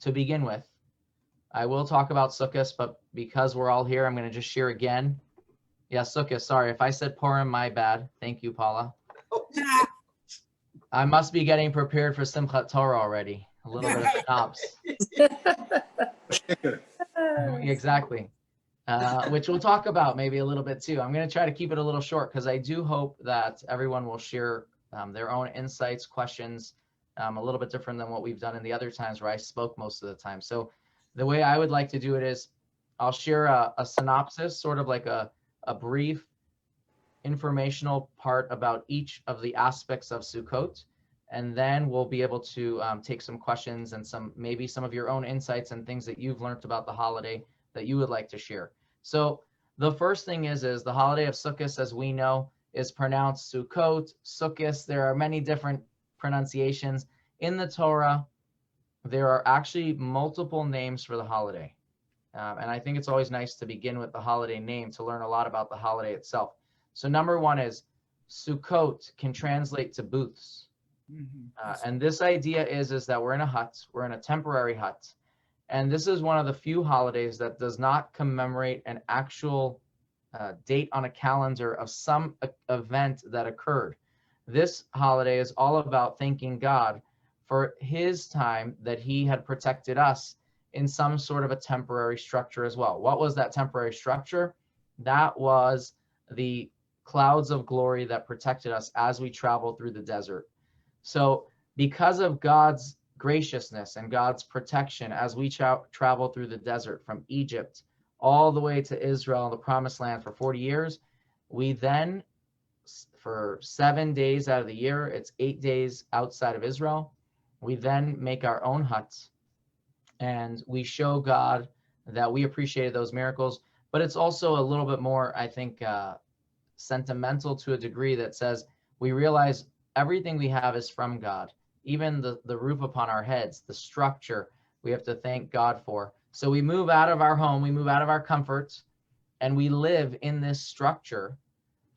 to begin with. I will talk about Sukkot, but because we're all here, I'm going to just share again. Yeah, Sukkot, sorry. If I said Purim, my bad. Thank you, Paula. I must be getting prepared for Simchat Torah already. A little bit of knobs. Exactly. Which we'll talk about maybe a little bit too. I'm going to try to keep it a little short because I do hope that everyone will share their own insights, questions, a little bit different than what we've done in the other times where I spoke most of the time. So the way I would like to do it is I'll share a synopsis, sort of like a brief informational part about each of the aspects of Sukkot, and then we'll be able to take some questions and maybe some of your own insights and things that you've learned about the holiday that you would like to share. So the first thing is the holiday of Sukkot, as we know, is pronounced Sukkot, Sukkot. There are many different pronunciations. In the Torah, there are actually multiple names for the holiday. And I think it's always nice to begin with the holiday name to learn a lot about the holiday itself. So number one is Sukkot can translate to booths. And this idea is that we're in a hut, we're in a temporary hut. And this is one of the few holidays that does not commemorate an actual date on a calendar of some event that occurred. This holiday is all about thanking God for his time that he had protected us in some sort of a temporary structure as well. What was that temporary structure? That was the clouds of glory that protected us as we traveled through the desert. So because of God's graciousness and God's protection as we travel through the desert from Egypt all the way to Israel and the promised land for 40 years, we then, for 7 days out of the year, it's 8 days outside of Israel, we then make our own huts and we show God that we appreciated those miracles. But it's also a little bit more, I think, sentimental to a degree that says we realize everything we have is from God. Even the roof upon our heads, the structure, we have to thank God for. So we move out of our home, we move out of our comforts, and we live in this structure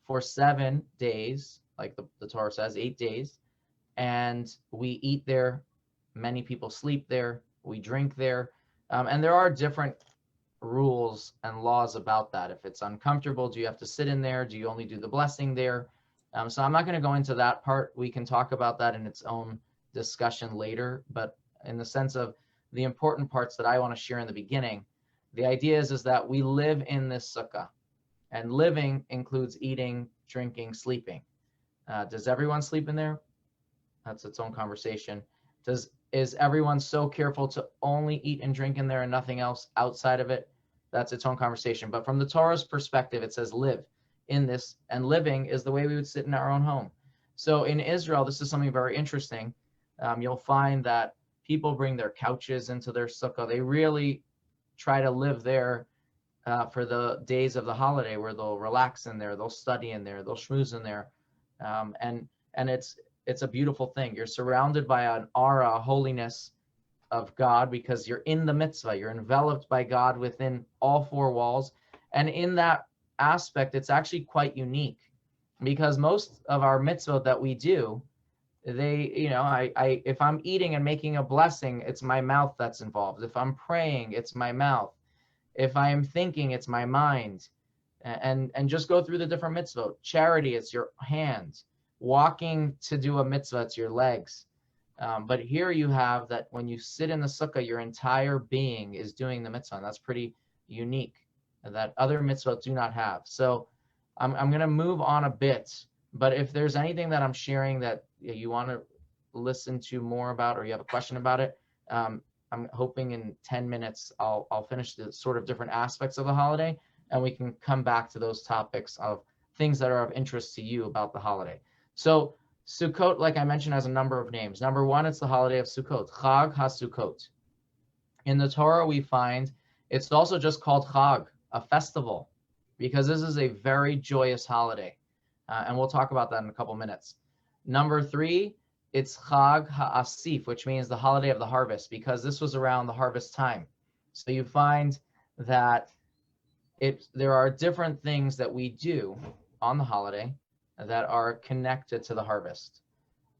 for 7 days, like the Torah says, 8 days, and we eat there. Many people sleep there. We drink there. And there are different rules and laws about that. If it's uncomfortable, do you have to sit in there? Do you only do the blessing there? So I'm not going to go into that part. We can talk about that in its own discussion later. But in the sense of the important parts that I want to share in the beginning, the idea is that we live in this sukkah. And living includes eating, drinking, sleeping. Does everyone sleep in there? That's its own conversation. Is everyone so careful to only eat and drink in there and nothing else outside of it? That's its own conversation. But from the Torah's perspective, it says live in this, and living is the way we would sit in our own home. So in Israel, this is something very interesting. You'll find that people bring their couches into their sukkah. They really try to live there for the days of the holiday, where they'll relax in there, they'll study in there, they'll schmooze in there, and it's a beautiful thing. You're surrounded by an aura, a holiness of God, because you're in the mitzvah. You're enveloped by God within all four walls. And in that aspect, it's actually quite unique, because most of our mitzvah that we do, if I'm eating and making a blessing, it's my mouth that's involved. If I'm praying, it's my mouth. If I am thinking, it's my mind. And just go through the different mitzvah. Charity, it's your hands. Walking to do a mitzvah, it's your legs. But here you have that when you sit in the sukkah, your entire being is doing the mitzvah. And that's pretty unique, that other mitzvah do not have. So I'm going to move on a bit. But if there's anything that I'm sharing that you want to listen to more about, or you have a question about it, I'm hoping in 10 minutes I'll finish the sort of different aspects of the holiday, and we can come back to those topics of things that are of interest to you about the holiday. So Sukkot, like I mentioned, has a number of names. Number one, it's the holiday of Sukkot, Chag HaSukkot. In the Torah, we find it's also just called Chag, a festival, because this is a very joyous holiday. And we'll talk about that in a couple minutes. Number three, it's Chag HaAsif, which means the holiday of the harvest, because this was around the harvest time. So you find that there are different things that we do on the holiday that are connected to the harvest.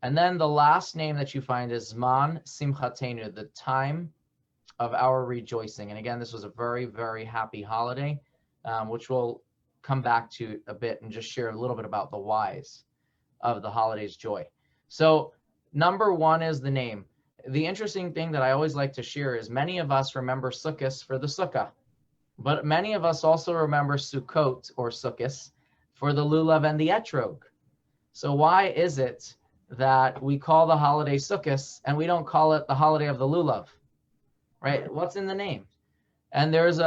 And then the last name that you find is Zman Simchatenu, the time of our rejoicing. And again, this was a very, very happy holiday, which we'll come back to a bit and just share a little bit about the whys of the holiday's joy. So number one is the name. The interesting thing that I always like to share is many of us remember Sukkot for the Sukkah, but many of us also remember Sukkot or Sukkot for the lulav and the etrog. So why is it that we call the holiday Sukkot and we don't call it the holiday of the lulav? Right? What's in the name? And there's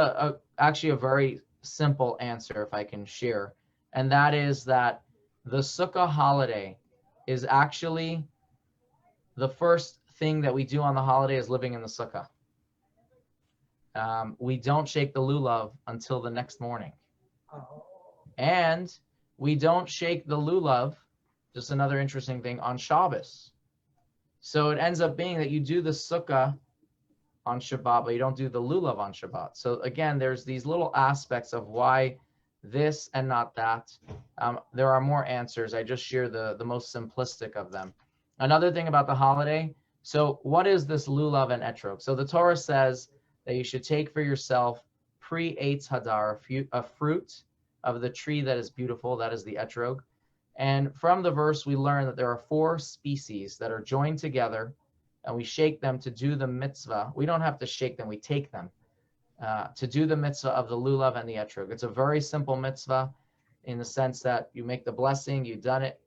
actually a very simple answer, if I can share, and that is that the Sukkah holiday is actually the first thing that we do on the holiday is living in the Sukkah. We don't shake the lulav until the next morning. And we don't shake the lulav, just another interesting thing, on Shabbos. So it ends up being that you do the Sukkah on Shabbat, but you don't do the lulav on Shabbat. So again, there's these little aspects of why this and not that. There are more answers. I just share the most simplistic of them. Another thing about the holiday, so what is this lulav and etrog? So the Torah says that you should take for yourself pre-Eitz Hadar, a fruit of the tree that is beautiful, that is the etrog. And from the verse, we learn that there are 4 species that are joined together, and we shake them to do the mitzvah. We don't have to shake them, we take them to do the mitzvah of the lulav and the etrog. It's a very simple mitzvah in the sense that you make the blessing, you've done it,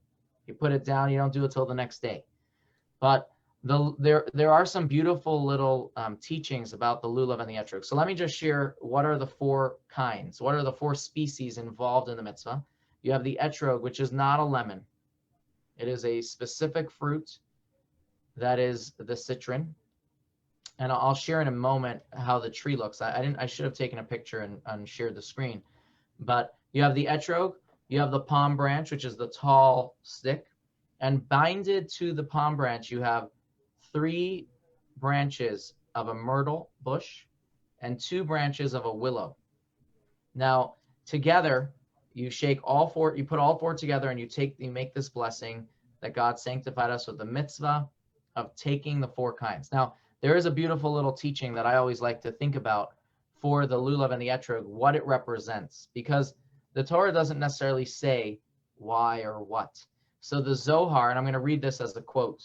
you put it down, you don't do it till the next day. But there are some beautiful little teachings about the lulav and the etrog. So let me just share what are the 4 kinds, what are the 4 species involved in the mitzvah. You have the etrog, which is not a lemon. It is a specific fruit that is the citron. And I'll share in a moment how the tree looks. I should have taken a picture and shared the screen. But you have the etrog, you have the palm branch, which is the tall stick, and binded to the palm branch, you have 3 branches of a myrtle bush and 2 branches of a willow. Now, together, you shake all 4, you put all 4 together, and you make this blessing that God sanctified us with the mitzvah of taking the 4 kinds. Now, there is a beautiful little teaching that I always like to think about for the lulav and the etrog, what it represents, because the Torah doesn't necessarily say why or what. So the Zohar, and I'm going to read this as a quote,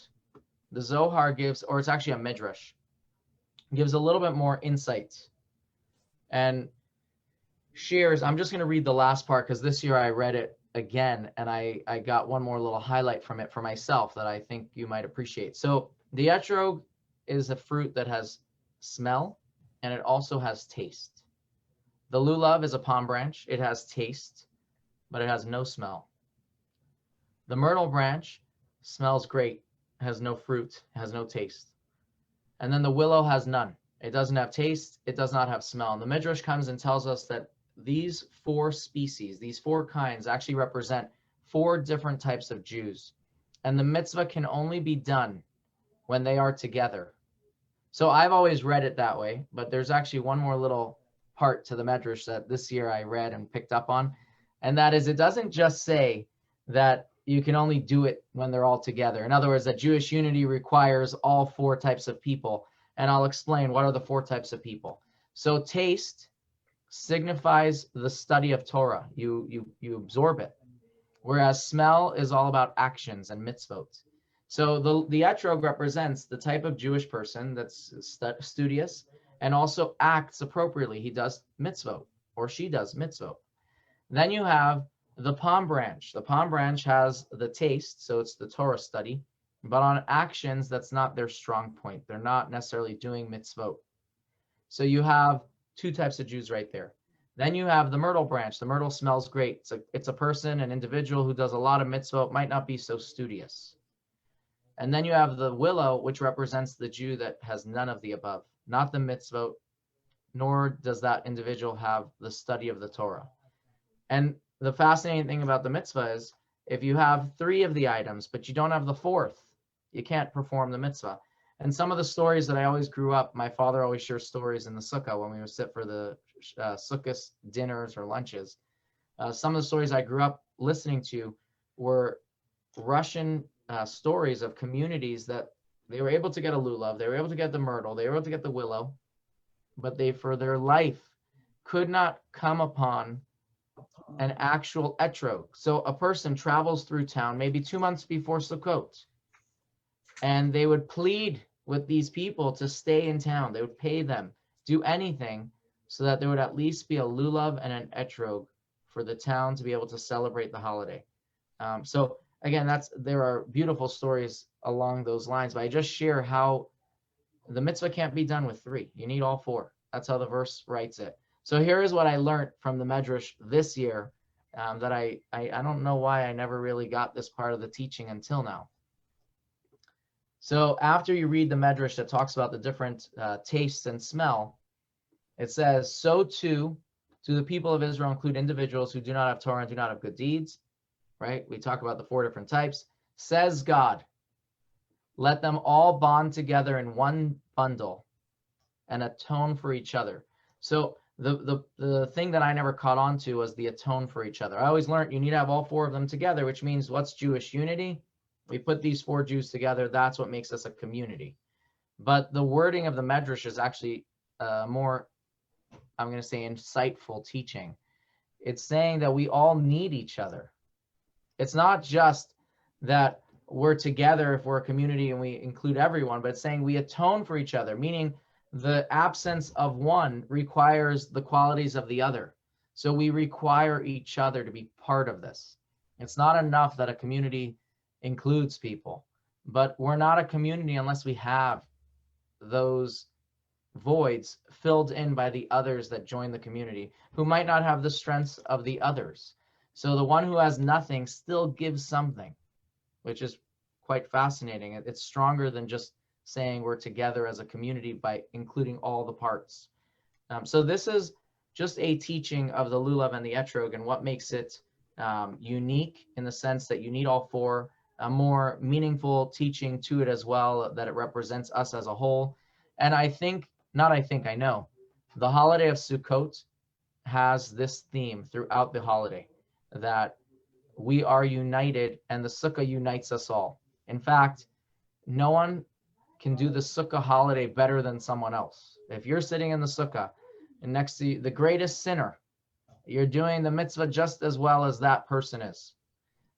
the Zohar gives, or it's actually a midrash, gives a little bit more insight and shares. I'm just going to read the last part because this year I read it again and I got one more little highlight from it for myself that I think you might appreciate. So the etrog is a fruit that has smell and it also has taste. The lulav is a palm branch. It has taste, but it has no smell. The myrtle branch smells great, has no fruit, has no taste. And then the willow has none. It doesn't have taste, it does not have smell. And the Midrash comes and tells us that these 4 species, these 4 kinds actually represent 4 different types of Jews. And the mitzvah can only be done when they are together. So I've always read it that way, but there's actually one more little part to the Midrash that this year I read and picked up on. And that is, it doesn't just say that you can only do it when they're all together. In other words, that Jewish unity requires all 4 types of people. And I'll explain what are the 4 types of people. So taste signifies the study of Torah. You absorb it. Whereas smell is all about actions and mitzvot. So the etrog represents the type of Jewish person that's studious and also acts appropriately. He does mitzvot, or she does mitzvot. Then you have the palm branch. The palm branch has the taste, so it's the Torah study, but on actions, that's not their strong point. They're not necessarily doing mitzvot. So you have 2 types of Jews right there. Then you have the myrtle branch. The myrtle smells great. It's a person, an individual who does a lot of mitzvot, might not be so studious. And then you have the willow, which represents the Jew that has none of the above, not the mitzvot, nor does that individual have the study of the Torah. And the fascinating thing about the mitzvah is if you have 3 of the items, but you don't have the 4th, you can't perform the mitzvah. And some of the stories that I always grew up, my father always shares stories in the sukkah when we would sit for the sukkah dinners or lunches. Some of the stories I grew up listening to were Russian stories of communities that they were able to get a lulav, they were able to get the myrtle, they were able to get the willow, but they for their life could not come upon an actual etrog. So a person travels through town maybe 2 months before Sukkot, and they would plead with these people to stay in town. They would pay them, do anything, so that there would at least be a lulav and an etrog for the town to be able to celebrate the holiday. So again, there are beautiful stories along those lines, but I just share how the mitzvah can't be done with 3. You need all 4. That's how the verse writes it. So here is what I learned from the Medrash this year, that I don't know why I never really got this part of the teaching until now. So after you read the Medrash that talks about the different tastes and smell, it says, so too do the people of Israel include individuals who do not have Torah and do not have good deeds, right? We talk about the 4 different types. Says God, let them all bond together in one bundle and atone for each other. So the thing that I never caught on to was the atone for each other. I always learned you need to have all 4 of them together, which means what's Jewish unity? We put these 4 Jews together. That's what makes us a community. But the wording of the Medrash is actually more, I'm going to say, insightful teaching. It's saying that we all need each other. It's not just that we're together if we're a community and we include everyone, but it's saying we atone for each other, meaning the absence of one requires the qualities of the other. So we require each other to be part of this. It's not enough that a community includes people, but we're not a community unless we have those voids filled in by the others that join the community, who might not have the strengths of the others. So the one who has nothing still gives something, which is quite fascinating. It's stronger than just saying we're together as a community by including all the parts. So this is just a teaching of the lulav and the etrog and what makes it unique in the sense that you need all 4. A more meaningful teaching to it as well, that it represents us as a whole. And I know, the holiday of Sukkot has this theme throughout the holiday, that we are united and the Sukkah unites us all. In fact, no one can do the Sukkah holiday better than someone else. If you're sitting in the Sukkah and next to the greatest sinner, you're doing the mitzvah just as well as that person is.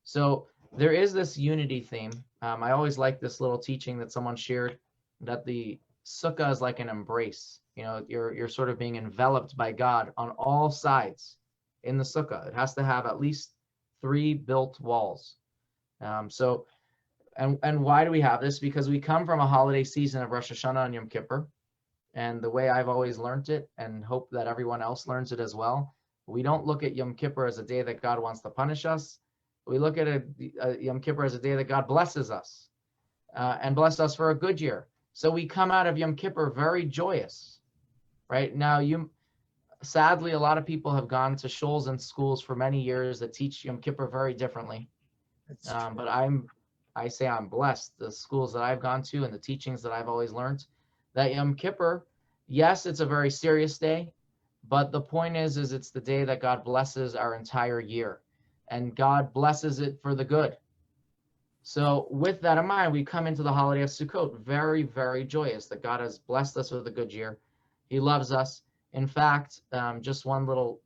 So there is this unity theme. I always like this little teaching that someone shared, that the Sukkah is like an embrace. You know, you're sort of being enveloped by God on all sides in the Sukkah. It has to have at least 3 built walls. And why do we have this? Because we come from a holiday season of Rosh Hashanah and Yom Kippur. And the way I've always learned it, and hope that everyone else learns it as well, we don't look at Yom Kippur as a day that God wants to punish us. We look at Yom Kippur as a day that God blesses us and blessed us for a good year. So we come out of Yom Kippur very joyous, right? Now, sadly, a lot of people have gone to shuls and schools for many years that teach Yom Kippur very differently. But I say I'm blessed. The schools that I've gone to and the teachings that I've always learned, that Yom Kippur, yes, it's a very serious day, but the point is it's the day that God blesses our entire year. And God blesses it for the good. So with that in mind, we come into the holiday of Sukkot very, very joyous that God has blessed us with a good year. He loves us. In fact, just one little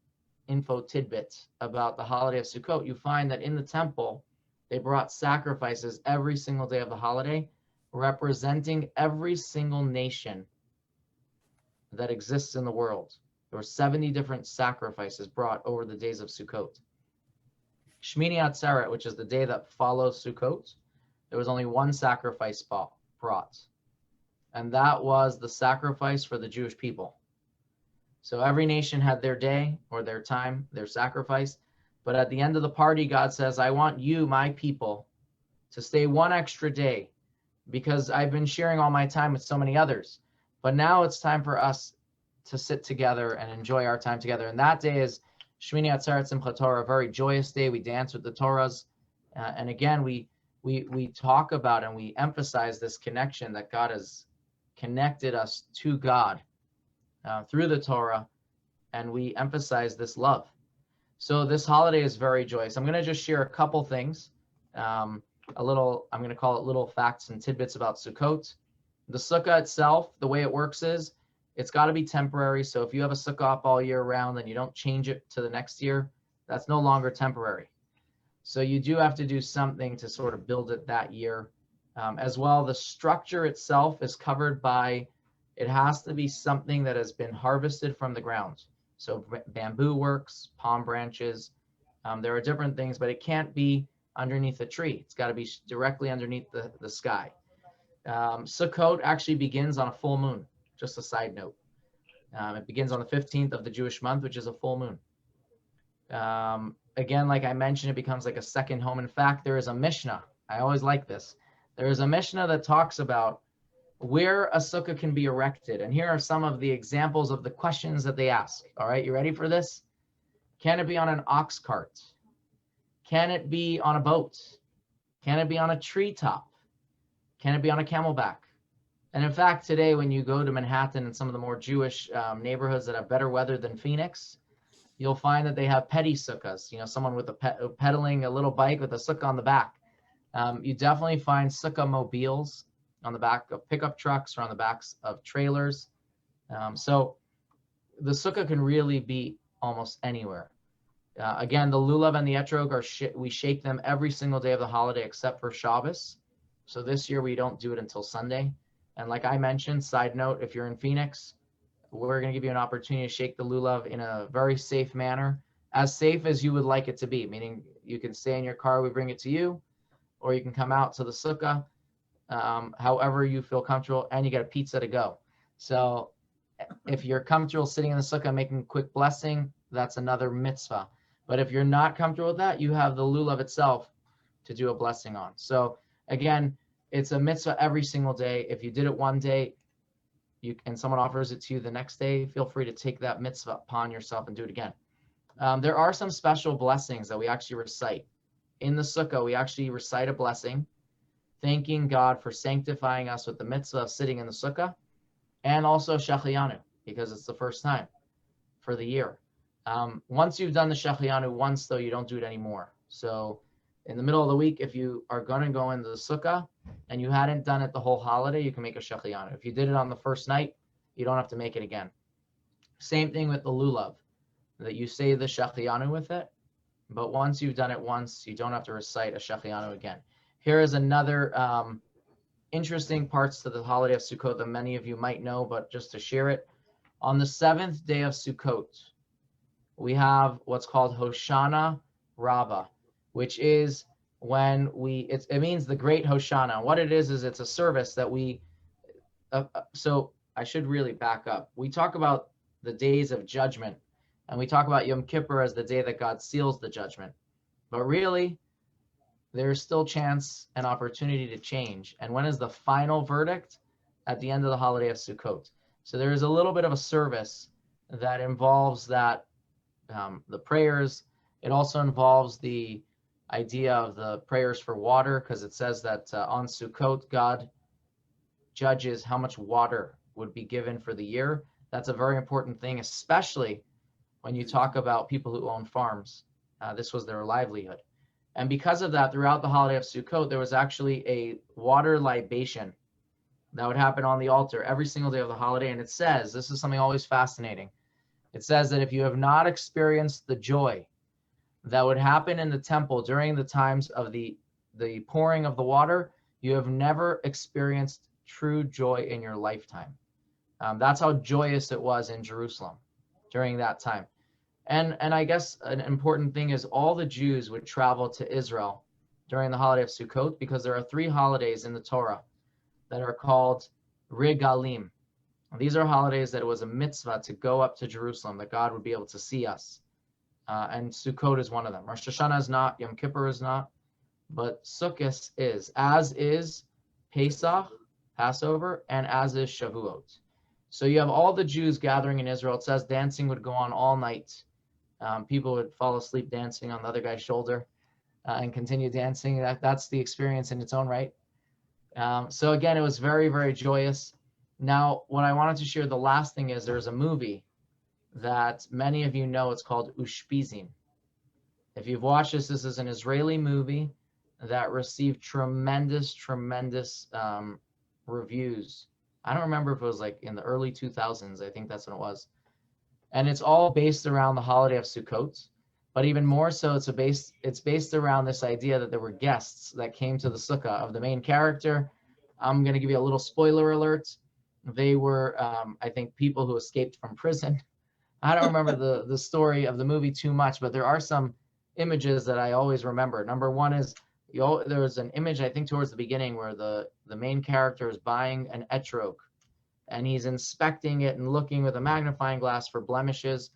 info tidbit about the holiday of Sukkot, you find that in the temple, they brought sacrifices every single day of the holiday, representing every single nation that exists in the world. There were 70 different sacrifices brought over the days of Sukkot. Shmini Atzeret, which is the day that follows Sukkot, there was only one sacrifice brought. And that was the sacrifice for the Jewish people. So every nation had their day or their time, their sacrifice. But at the end of the party, God says, I want you, my people, to stay one extra day because I've been sharing all my time with so many others. But now it's time for us to sit together and enjoy our time together. And that day is Shmini Atzeret Simchat Torah, a very joyous day. We dance with the Torahs. And again, we talk about and we emphasize this connection that God has connected us to God through the Torah. And we emphasize this love. So this holiday is very joyous. I'm going to just share a couple things. I'm going to call it little facts and tidbits about Sukkot. The Sukkah itself, the way it works is it's got to be temporary. So if you have a sukkah up all year round and you don't change it to the next year, that's no longer temporary. So you do have to do something to sort of build it that year. As well, the structure itself is covered by, it has to be something that has been harvested from the ground. So bamboo works, palm branches. There are different things, but it can't be underneath a tree. It's got to be directly underneath the sky. Sukkot actually begins on a full moon, just a side note. It begins on the 15th of the Jewish month, which is a full moon. Again, like I mentioned, it becomes like a second home. In fact, there is a Mishnah. I always like this. There is a Mishnah that talks about where a sukkah can be erected. And here are some of the examples of the questions that they ask. All right, you ready for this? Can it be on an ox cart? Can it be on a boat? Can it be on a treetop? Can it be on a camelback? And in fact, today, when you go to Manhattan and some of the more Jewish neighborhoods that have better weather than Phoenix, you'll find that they have petty sukkahs, someone with pedaling a little bike with a sukkah on the back. You definitely find sukkah mobiles on the back of pickup trucks or on the backs of trailers. So the sukkah can really be almost anywhere. Again, the lulav and the etrog, we shake them every single day of the holiday except for Shabbos. So this year we don't do it until Sunday. And like I mentioned, side note, if you're in Phoenix, we're going to give you an opportunity to shake the lulav in a very safe manner, as safe as you would like it to be, meaning you can stay in your car, we bring it to you, or you can come out to the sukkah, however you feel comfortable, and you get a pizza to go. So if you're comfortable sitting in the sukkah making a quick blessing, that's another mitzvah. But if you're not comfortable with that, you have the lulav itself to do a blessing on. So again, it's a mitzvah every single day. If you did it one day, and someone offers it to you the next day, feel free to take that mitzvah upon yourself and do it again. There are some special blessings that we actually recite. In the sukkah, we actually recite a blessing, thanking God for sanctifying us with the mitzvah of sitting in the sukkah, and also Shehecheyanu, because it's the first time for the year. Once you've done the Shehecheyanu once, though, you don't do it anymore. So in the middle of the week, if you are going to go into the sukkah and you hadn't done it the whole holiday, you can make a Shehecheyanu. If you did it on the first night, you don't have to make it again. Same thing with the lulav, that you say the Shehecheyanu with it, but once you've done it once, you don't have to recite a Shehecheyanu again. Here is another interesting parts to the holiday of Sukkot that many of you might know, but just to share it. On the 7th day of Sukkot, we have what's called Hoshana Rabbah, which is when it means the great Hoshana. What it is it's a service that so I should really back up. We talk about the days of judgment, and we talk about Yom Kippur as the day that God seals the judgment. But really, there's still chance and opportunity to change. And when is the final verdict? At the end of the holiday of Sukkot. So there is a little bit of a service that involves that, the prayers. It also involves the idea of the prayers for water, because it says that on Sukkot, God judges how much water would be given for the year. That's a very important thing, especially when you talk about people who own farms. This was their livelihood. And because of that, throughout the holiday of Sukkot, there was actually a water libation that would happen on the altar every single day of the holiday. And it says, this is something always fascinating. It says that if you have not experienced the joy that would happen in the temple during the times of the pouring of the water, you have never experienced true joy in your lifetime. That's how joyous it was in Jerusalem during that time. And I guess an important thing is all the Jews would travel to Israel during the holiday of Sukkot, because there are 3 holidays in the Torah that are called Regalim. These are holidays that it was a mitzvah to go up to Jerusalem, that God would be able to see us. And Sukkot is one of them. Rosh Hashanah is not, Yom Kippur is not, but Sukkot is, as is Pesach, Passover, and as is Shavuot. So you have all the Jews gathering in Israel. It says dancing would go on all night. People would fall asleep dancing on the other guy's shoulder and continue dancing. That's the experience in its own right. So again, it was very, very joyous. Now, what I wanted to share, the last thing is there's a movie that many of you know. It's called Ushpizin. If you've watched this is an Israeli movie that received tremendous reviews I don't remember if it was like in the early 2000s. I think that's when it was. And it's all based around the holiday of Sukkot. But even more so, it's based around this idea that there were guests that came to the sukkah of the main character. I'm going to give you a little spoiler alert. They were, I think, people who escaped from prison. I don't remember the story of the movie too much, but there are some images that I always remember. Number one is there was an image, I think, towards the beginning where the main character is buying an etrog, and he's inspecting it and looking with a magnifying glass for blemishes.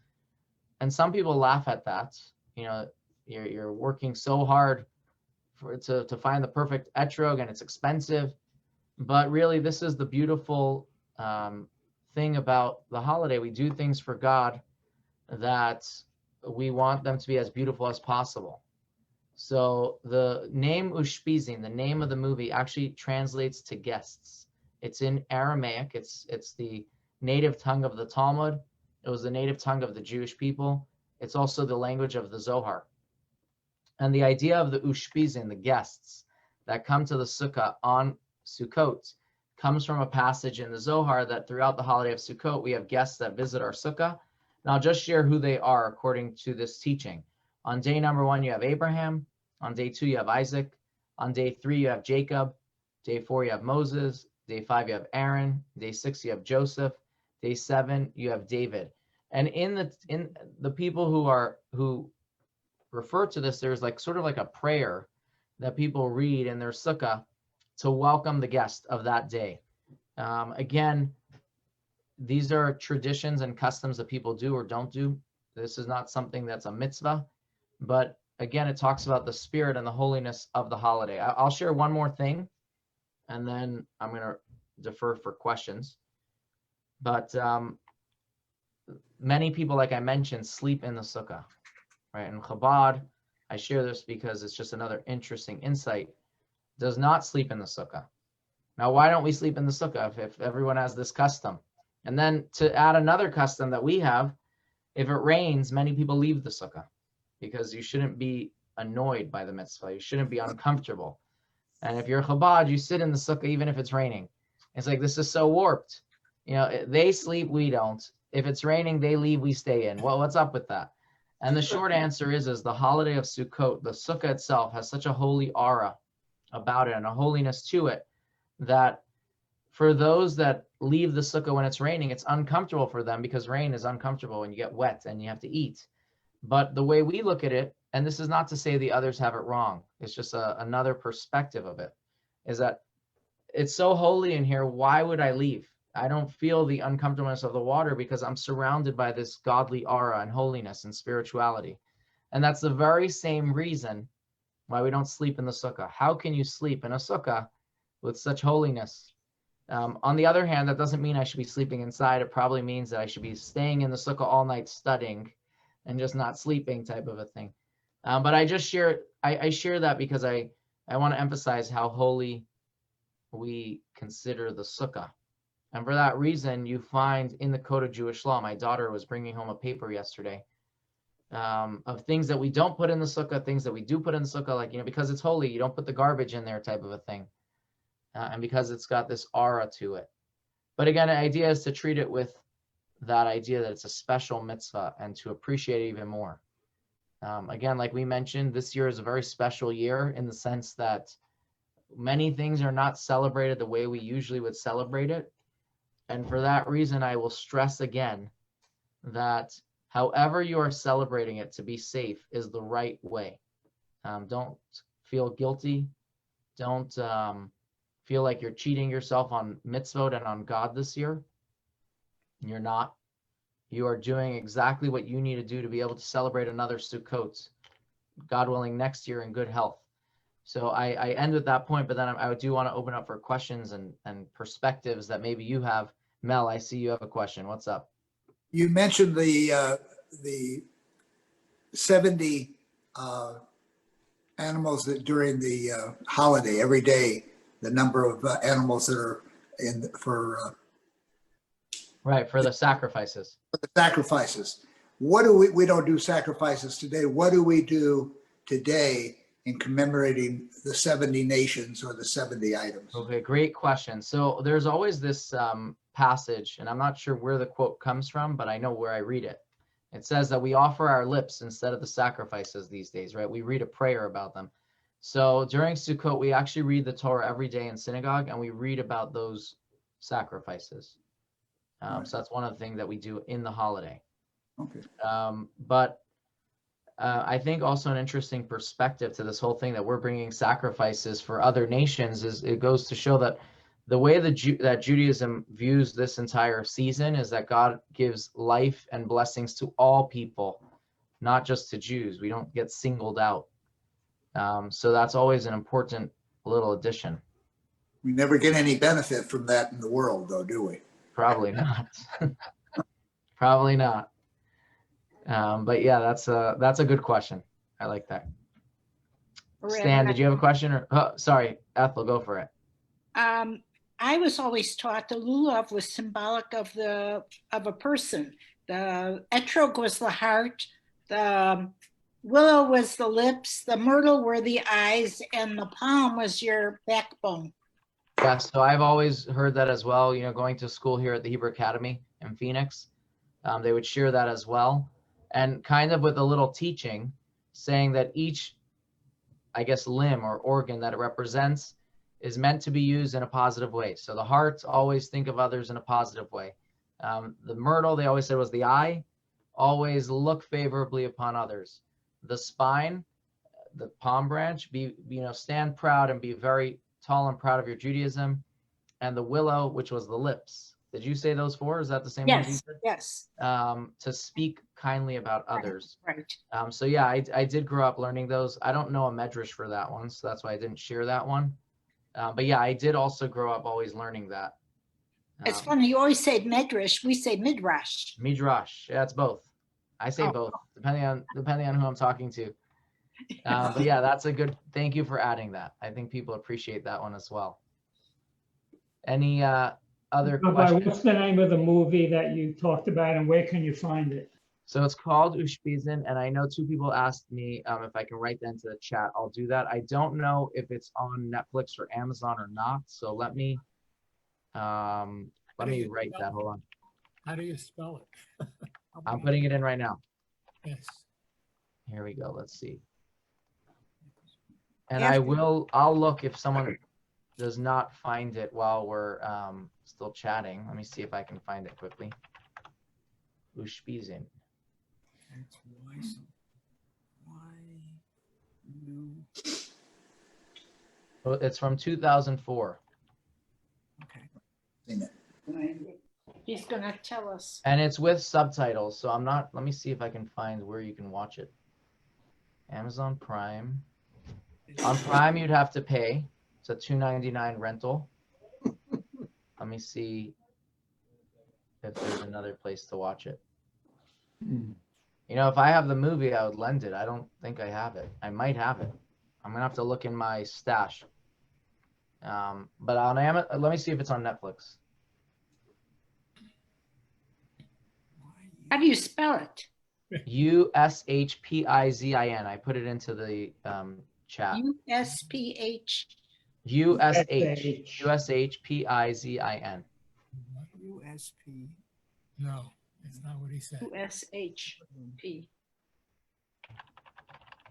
And some people laugh at that. You know, you're working so hard to find the perfect etrog, and it's expensive. But really, this is the beautiful thing about the holiday. We do things for God that we want them to be as beautiful as possible. So the name Ushpizin, the name of the movie, actually translates to guests. It's in Aramaic. It's the native tongue of the Talmud. It was the native tongue of the Jewish people. It's also the language of the Zohar. And the idea of the Ushpizin, the guests that come to the Sukkah on Sukkot, comes from a passage in the Zohar that throughout the holiday of Sukkot, we have guests that visit our Sukkah. And I'll just share who they are according to this teaching. On day number 1, you have Abraham. On day 2, you have Isaac. On day 3, you have Jacob. Day 4, you have Moses. Day 5, you have Aaron. Day 6, you have Joseph. Day 7, you have David. And in the people who refer to this, there's like sort of like a prayer that people read in their sukkah to welcome the guest of that day. Again, these are traditions and customs that people do or don't do. This is not something that's a mitzvah, but again, it talks about the spirit and the holiness of the holiday. I'll share one more thing, and then I'm going to defer for questions. But many people, like I mentioned, sleep in the sukkah, right? And Chabad, I share this because it's just another interesting insight, does not sleep in the sukkah. Now, why don't we sleep in the sukkah if everyone has this custom? And then to add another custom that we have, if it rains, many people leave the sukkah because you shouldn't be annoyed by the mitzvah. You shouldn't be uncomfortable. And if you're Chabad, you sit in the sukkah even if it's raining. It's like, this is so warped. You know, they sleep, we don't. If it's raining, they leave, we stay in. Well, what's up with that? And the short answer is the holiday of Sukkot, the sukkah itself has such a holy aura about it and a holiness to it that for those that leave the sukkah when it's raining, it's uncomfortable for them because rain is uncomfortable and you get wet and you have to eat. But the way we look at it, and this is not to say the others have it wrong, it's just another perspective of it, is that it's so holy in here, why would I leave? I don't feel the uncomfortableness of the water because I'm surrounded by this godly aura and holiness and spirituality. And that's the very same reason why we don't sleep in the sukkah. How can you sleep in a sukkah with such holiness? On the other hand, that doesn't mean I should be sleeping inside. It probably means that I should be staying in the sukkah all night studying and just not sleeping type of a thing. But I just share, I share that because I want to emphasize how holy we consider the sukkah. And for that reason, you find in the Code of Jewish Law, my daughter was bringing home a paper yesterday of things that we don't put in the sukkah, things that we do put in the sukkah, like, you know, because it's holy, you don't put the garbage in there type of a thing. And because it's got this aura to it. But again, the idea is to treat it with that idea that it's a special mitzvah and to appreciate it even more. Again, like we mentioned, this year is a very special year in the sense that many things are not celebrated the way we usually would celebrate it. And for that reason, I will stress again that however you are celebrating it, to be safe is the right way. Don't feel guilty. Don't feel like you're cheating yourself on mitzvot and on God this year. You're not. You are doing exactly what you need to do to be able to celebrate another Sukkot, God willing, next year in good health. So I end with that point, but then I do want to open up for questions and perspectives that maybe you have. Mel, I see you have a question. What's up? You mentioned the 70 animals that during the holiday, every day, the number of animals that are in for right, for the sacrifices. For the sacrifices. What do we don't do sacrifices today. What do we do today in commemorating the 70 nations or the 70 items? Okay, great question. So there's always this passage, and I'm not sure where the quote comes from, but I know where I read it. It says that we offer our lips instead of the sacrifices these days, right? We read a prayer about them. So during Sukkot, we actually read the Torah every day in synagogue, and we read about those sacrifices. Right. So that's one of the things that we do in the holiday. Okay. But I think also an interesting perspective to this whole thing that we're bringing sacrifices for other nations is it goes to show that the way that Judaism views this entire season is that God gives life and blessings to all people, not just to Jews. We don't get singled out. So that's always an important little addition. We never get any benefit from that in the world, though, do we? Probably not. Probably not. But yeah, that's a good question. I like that. Stan, did you have a question? Or sorry, Ethel, go for it. I was always taught the lulav was symbolic of a person. The etrog was the heart, the willow was the lips, the myrtle were the eyes, and the palm was your backbone. Yeah, so I've always heard that as well. You know, going to school here at the Hebrew Academy in Phoenix, they would share that as well, and kind of with a little teaching, saying that each, I guess, limb or organ that it represents is meant to be used in a positive way. So the heart, always think of others in a positive way. The myrtle, they always said, was the eye, always look favorably upon others. The spine, the palm branch, stand proud and be very tall and proud of your Judaism. And the willow, which was the lips. Did you say those four? Is that the same ones you said? Yes. To speak kindly about others. Right. So yeah, I did grow up learning those. I don't know a medrash for that one, so that's why I didn't share that one. But yeah, I did also grow up always learning that. It's funny, you always say medrash, we say midrash. Midrash, yeah, it's both. I say both, depending on who I'm talking to. But yeah, that's a good, thank you for adding that. I think people appreciate that one as well. Any other questions? What's the name of the movie that you talked about and where can you find it? So it's called Ushpizin, and I know 2 people asked me if I can write that into the chat. I'll do that. I don't know if it's on Netflix or Amazon or not. So let me write that. Hold on. How do you spell it? I'm putting it in right now. Yes. Here we go. Let's see. And I'll look if someone does not find it while we're still chatting. Let me see if I can find it quickly. Ushpizin. It's from 2004. Okay. He's gonna tell us. And it's with subtitles, so let me see if I can find where you can watch it. Amazon Prime. On Prime, you'd have to pay. It's a $2.99 rental. Let me see if there's another place to watch it. You know, if I have the movie, I would lend it. I don't think I have it. I might have it. I'm gonna have to look in my stash. But on Amazon, let me see if it's on Netflix. How do you spell it? Ushpizin. I put it into the chat. USPH. Ushpizin. USP. No, it's not what he said. USHP.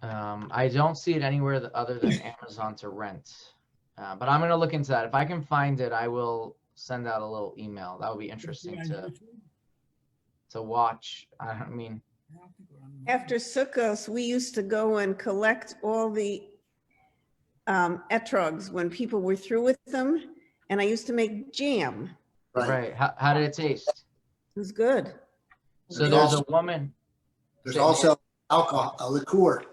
I don't see it anywhere other than Amazon to rent. But I'm going to look into that. If I can find it, I will send out a little email. That would be interesting to watch. I mean, after Sukkot, we used to go and collect all the etrogs when people were through with them, and I used to make jam. Right. How did it taste? It was good. So there's a woman. There's also alcohol, a liqueur.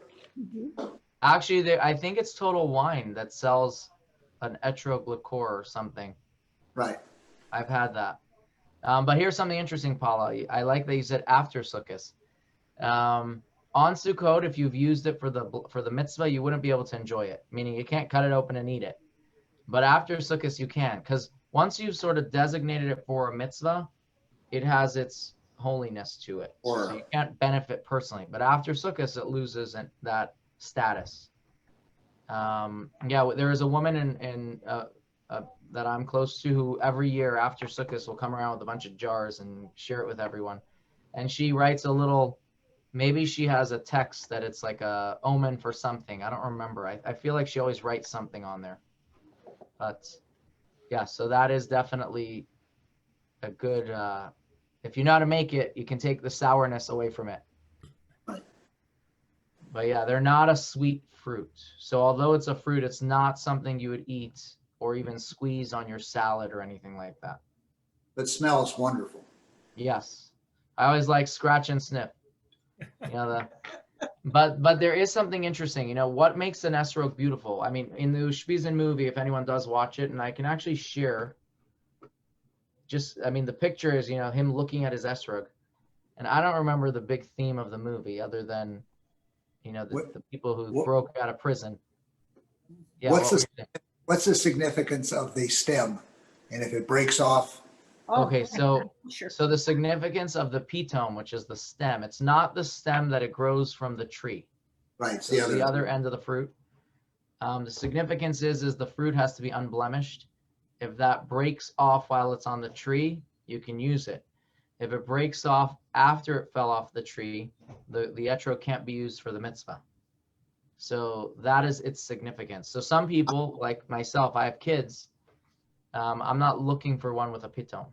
Actually, I think it's Total Wine that sells an etrog liqueur or something. Right. I've had that. But here's something interesting, Paula. I like that you said after Sukkot. On Sukkot, if you've used it for the mitzvah, you wouldn't be able to enjoy it. Meaning you can't cut it open and eat it. But after Sukkot, you can, because once you've sort of designated it for a mitzvah, it has its holiness to it. So you can't benefit personally. But after Sukkot, it loses that status. Yeah, there is a woman that I'm close to who every year after Sukkot will come around with a bunch of jars and share it with everyone. And she writes a little, maybe she has a text that it's like a omen for something. I don't remember. I feel like she always writes something on there. But yeah, so that is definitely a good, if you know how to make it, you can take the sourness away from it. Right. But yeah, they're not a sweet fruit. So although it's a fruit, it's not something you would eat or even squeeze on your salad or anything like that. But smells wonderful. Yes. I always like scratch and sniff. You know, but there is something interesting. You know, what makes an esrog beautiful? I mean, in the Ushpizin movie, if anyone does watch it, and I can actually share the picture is, him looking at his esrog. And I don't remember the big theme of the movie other than, the people who broke out of prison. Yeah. What's the significance of the stem? And if it breaks off? Okay, so Sure. so the significance of the pitome, which is the stem, it's not the stem that it grows from the tree. Right. It's It's the other end of the fruit. The significance is the fruit has to be unblemished. If that breaks off while it's on the tree, you can use it. If it breaks off after it fell off the tree, the etrog can't be used for the mitzvah. So that is its significance. So some people, like myself, I have kids. I'm not looking for one with a pitome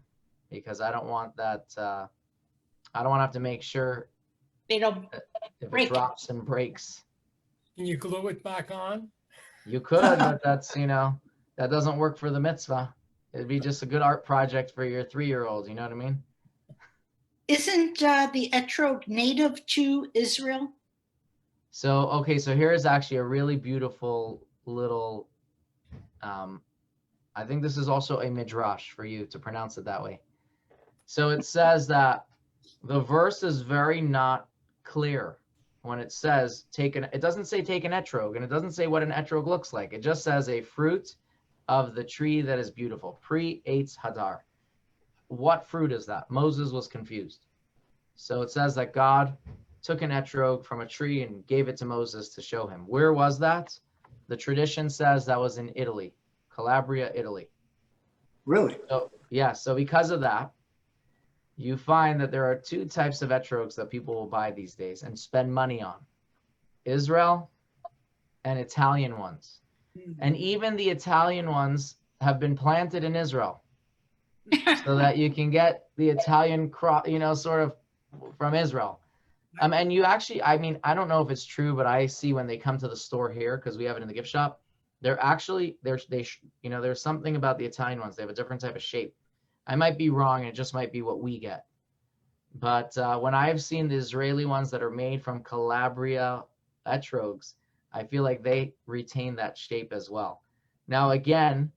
because I don't want that. I don't want to have to make sure They don't if break it drops and breaks. Can you glue it back on? You could, but that's, that doesn't work for the mitzvah. It'd be just a good art project for your 3-year-old. You know what I mean? Isn't the etrog native to Israel? So, okay, so here is actually a really beautiful little, I think this is also a midrash for you to pronounce it that way. So it says that the verse is very not clear when it says it doesn't say take an etrog, and it doesn't say what an etrog looks like. It just says a fruit of the tree that is beautiful. Pre-Eitz Hadar. What fruit is that? Moses was confused. So it says that God took an etrog from a tree and gave it to Moses to show him. Where was that? The tradition says that was in Italy, Calabria, Italy. Really? So, yeah, so because of that, you find that there are 2 types of etrogs that people will buy these days and spend money on. Israel and Italian ones. And even the Italian ones have been planted in Israel so that you can get the Italian crop, sort of from Israel. And you actually, I don't know if it's true, but I see when they come to the store here, because we have it in the gift shop, they're actually, there's something about the Italian ones. They have a different type of shape. I might be wrong. It just might be what we get. But when I've seen the Israeli ones that are made from Calabria etrogs, I feel like they retain that shape as well. Now, again,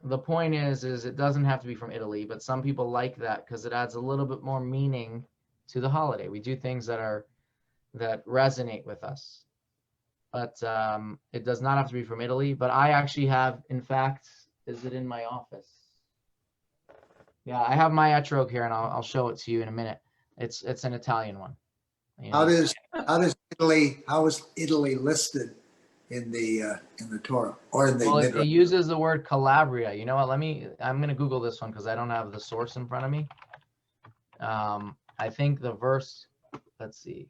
the point is it doesn't have to be from Italy, but some people like that because it adds a little bit more meaning to the holiday. We do things that resonate with us. But it does not have to be from Italy. But I actually have, in fact, is it in my office? Yeah, I have my etrog here, and I'll show it to you in a minute. It's an Italian one. How is Italy listed in the Torah or in the Well, it Midrash? uses the word Calabria. You know what? I'm going to Google this one because I don't have the source in front of me. I think the verse, let's see.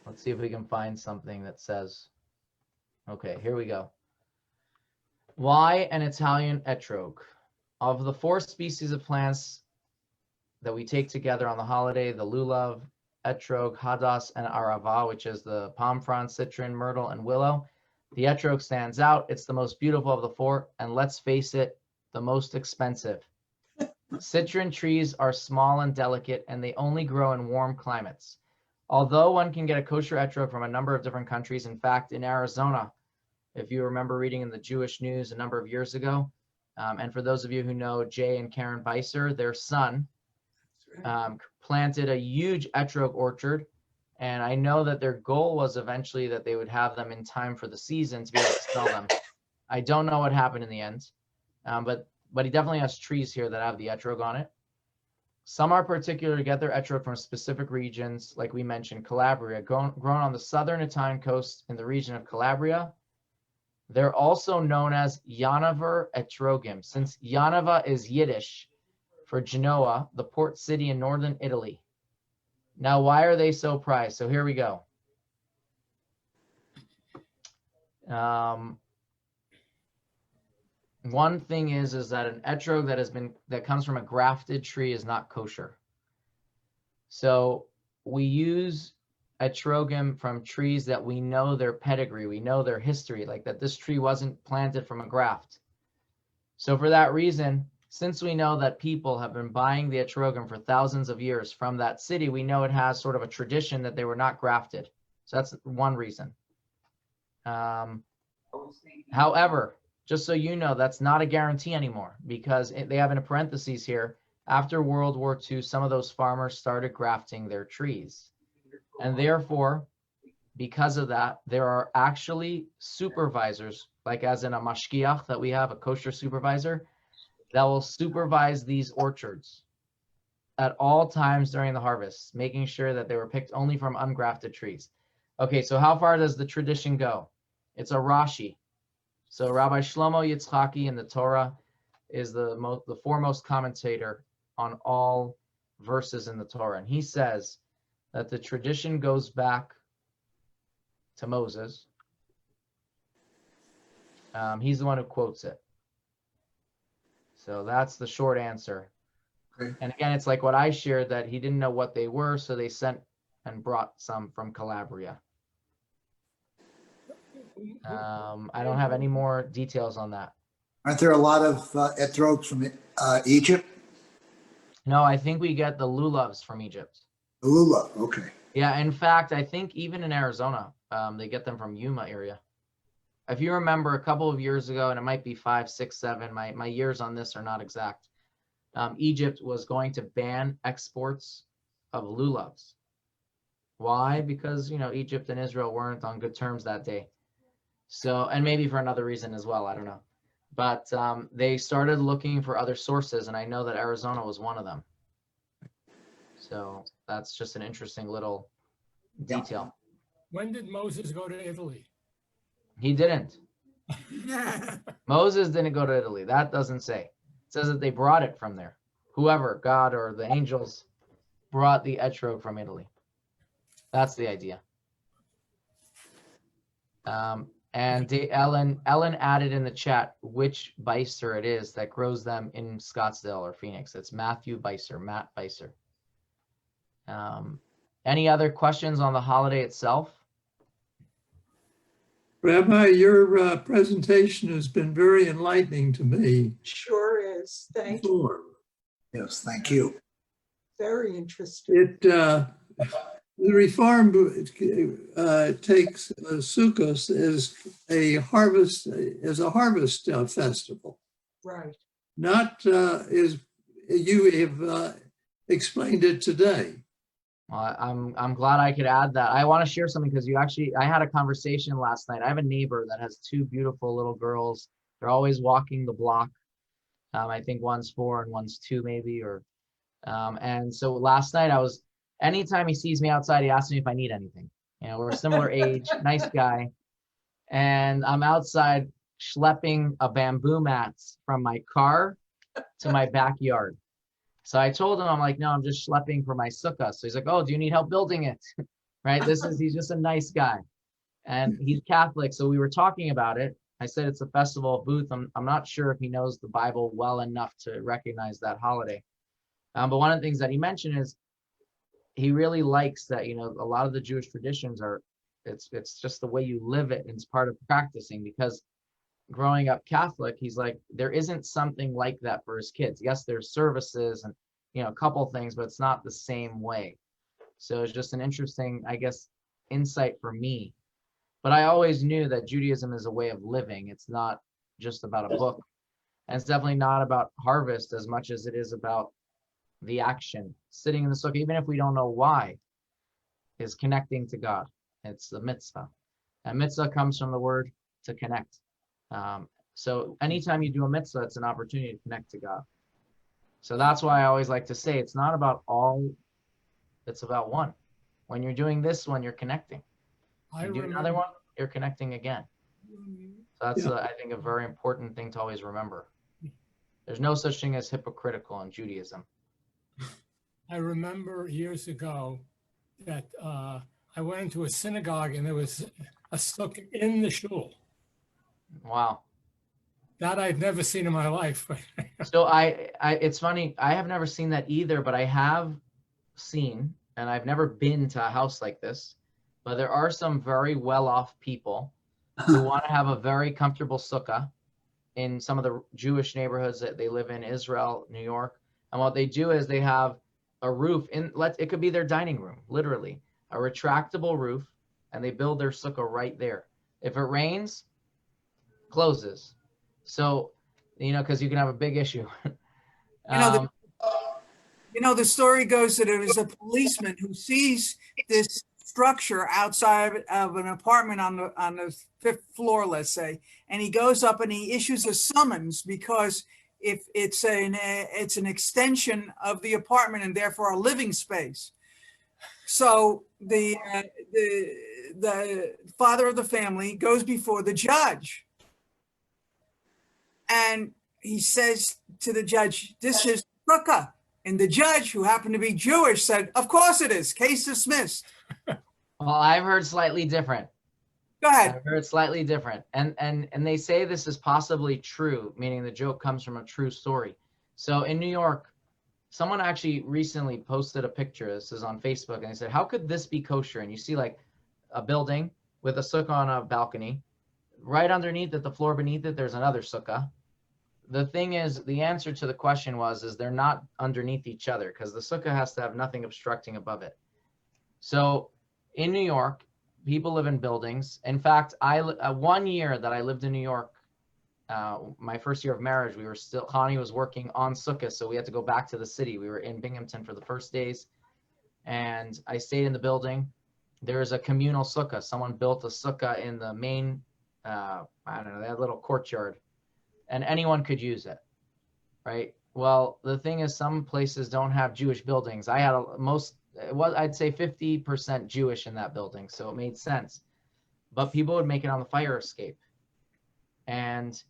Let's see if we can find something that says, okay, here we go. Why an Italian etrog? Of the 4 species of plants that we take together on the holiday, the lulav, etrog, hadas, and arava, which is the palm frond, citron, myrtle, and willow, the etrog stands out. It's the most beautiful of the 4, and let's face it, the most expensive. Citron trees are small and delicate, and they only grow in warm climates. Although one can get a kosher etrog from a number of different countries, in fact, in Arizona, if you remember reading in the Jewish News a number of years ago, and for those of you who know Jay and Karen Beiser, their son planted a huge etrog orchard, and I know that their goal was eventually that they would have them in time for the season to be able to sell them. I don't know what happened in the end, but he definitely has trees here that have the etrog on it. Some are particular to get their etrog from specific regions, like we mentioned, Calabria, grown on the southern Italian coast in the region of Calabria. They're also known as Yanavar etrogim, since Yanava is Yiddish for Genoa, the port city in northern Italy. Now, why are they so prized? So here we go. One thing is that an etrog that comes from a grafted tree is not kosher. So we use etrogim from trees that we know their pedigree, we know their history, like that this tree wasn't planted from a graft. So for that reason, since we know that people have been buying the etrogim for thousands of years from that city, we know it has sort of a tradition that they were not grafted. So that's one reason. However, just so you know, that's not a guarantee anymore, because they have in a parentheses here, after World War II, some of those farmers started grafting their trees. And therefore, because of that, there are actually supervisors, like as in a mashgiach that we have, a kosher supervisor, that will supervise these orchards at all times during the harvest, making sure that they were picked only from ungrafted trees. Okay, so how far does the tradition go? It's a Rashi. So Rabbi Shlomo Yitzchaki in the Torah is the foremost commentator on all verses in the Torah. And he says that the tradition goes back to Moses. He's the one who quotes it. So that's the short answer. Okay. And again, it's like what I shared, that he didn't know what they were, so they sent and brought some from Calabria. I don't have any more details on that. Aren't there a lot of etrogs from Egypt? No, I think we get the lulavs from Egypt. Lulav, okay. Yeah, in fact, I think even in Arizona, they get them from Yuma area. If you remember a couple of years ago, and it might be 5, 6, 7, my years on this are not exact, Egypt was going to ban exports of lulavs. Why? Because, Egypt and Israel weren't on good terms that day. So, and maybe for another reason as well, I don't know. But they started looking for other sources, and I know that Arizona was one of them. So that's just an interesting little detail. When did Moses go to Italy? He didn't. Moses didn't go to Italy. That doesn't say. It says that they brought it from there. Whoever, God or the angels, brought the etrog from Italy. That's the idea. And Ellen added in the chat which Beiser it is that grows them in Scottsdale or Phoenix. It's Matt Beiser. Any other questions on the holiday itself? Rabbi, your presentation has been very enlightening to me. Sure is. Thank you. Yes, thank you. Very interesting. The Reform takes Sukkot as a harvest festival, Right. not as you have explained it today. Well, I'm glad I could add that. I want to share something because I had a conversation last night. I have a neighbor that has 2 beautiful little girls. They're always walking the block. I think one's 4 and one's 2 maybe, and so last night anytime he sees me outside, he asks me if I need anything. We're a similar age, nice guy. And I'm outside schlepping a bamboo mats from my car to my backyard. So I told him, I'm like, no, I'm just schlepping for my sukkah. So he's like, oh, do you need help building it? Right? He's just a nice guy. And he's Catholic. So we were talking about it. I said, it's a festival of booth. I'm not sure if he knows the Bible well enough to recognize that holiday. But one of the things that he mentioned is he really likes that, a lot of the Jewish traditions it's just the way you live it, and it's part of practicing, because growing up Catholic, he's like, there isn't something like that for his kids. Yes, there's services and, a couple things, but it's not the same way. So it's just an interesting, I guess, insight for me. But I always knew that Judaism is a way of living. It's not just about a book. And it's definitely not about harvest as much as it is about the action. Sitting in the sukkah, even if we don't know why, is connecting to God. It's the mitzvah. And mitzvah comes from the word to connect. So anytime you do a mitzvah, it's an opportunity to connect to God. So that's why I always like to say it's not about all, it's about one. When you're doing this one, you're connecting. I You do another remember, one, you're connecting again. So that's, Yeah. I think, a very important thing to always remember. There's no such thing as hypocritical in Judaism. I remember years ago that I went into a synagogue and there was a sukkah in the shul. Wow. That I've never seen in my life. So it's funny. I have never seen that either, but I have seen, and I've never been to a house like this, but there are some very well-off people who want to have a very comfortable sukkah in some of the Jewish neighborhoods that they live in, Israel, New York. And what they do is they have a roof it could be their dining room, literally, a retractable roof, and they build their sukkah right there. If it rains, closes. So, because you can have a big issue. The story goes that it was a policeman who sees this structure outside of an apartment on the 5th floor, let's say, and he goes up and he issues a summons because if it's an extension of the apartment and therefore a living space. So the father of the family goes before the judge, and he says to the judge, "This is sukkah." And the judge, who happened to be Jewish, said, "Of course it is. Case dismissed." Well, I've heard slightly different. Go ahead. I've heard slightly different. And they say this is possibly true, meaning the joke comes from a true story. So in New York, someone actually recently posted a picture. This is on Facebook, and they said, how could this be kosher? And you see like a building with a sukkah on a balcony. Right underneath it, the floor beneath it, there's another sukkah. The thing is, the answer to the question is they're not underneath each other because the sukkah has to have nothing obstructing above it. So in New York, people live in buildings. In fact, 1 year that I lived in New York, my first year of marriage, Connie was working on sukkah, so we had to go back to the city. We were in Binghamton for the first days, and I stayed in the building. There is a communal sukkah. Someone built a sukkah in the main, I don't know, that little courtyard, and anyone could use it, right? Well, the thing is, some places don't have Jewish buildings. I had I'd say 50% Jewish in that building, so it made sense. But people would make it on the fire escape. And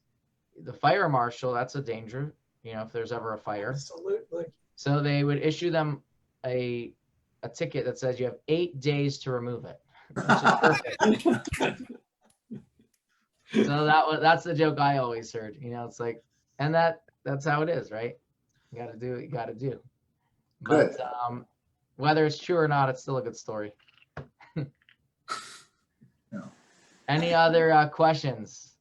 the fire marshal, that's a danger, if there's ever a fire. Absolutely. So they would issue them a ticket that says you have 8 days to remove it, which is perfect. So that's the joke I always heard. It's like, and that's how it is, right? You got to do what you got to do. Good. But whether it's true or not, it's still a good story. No. Any other questions?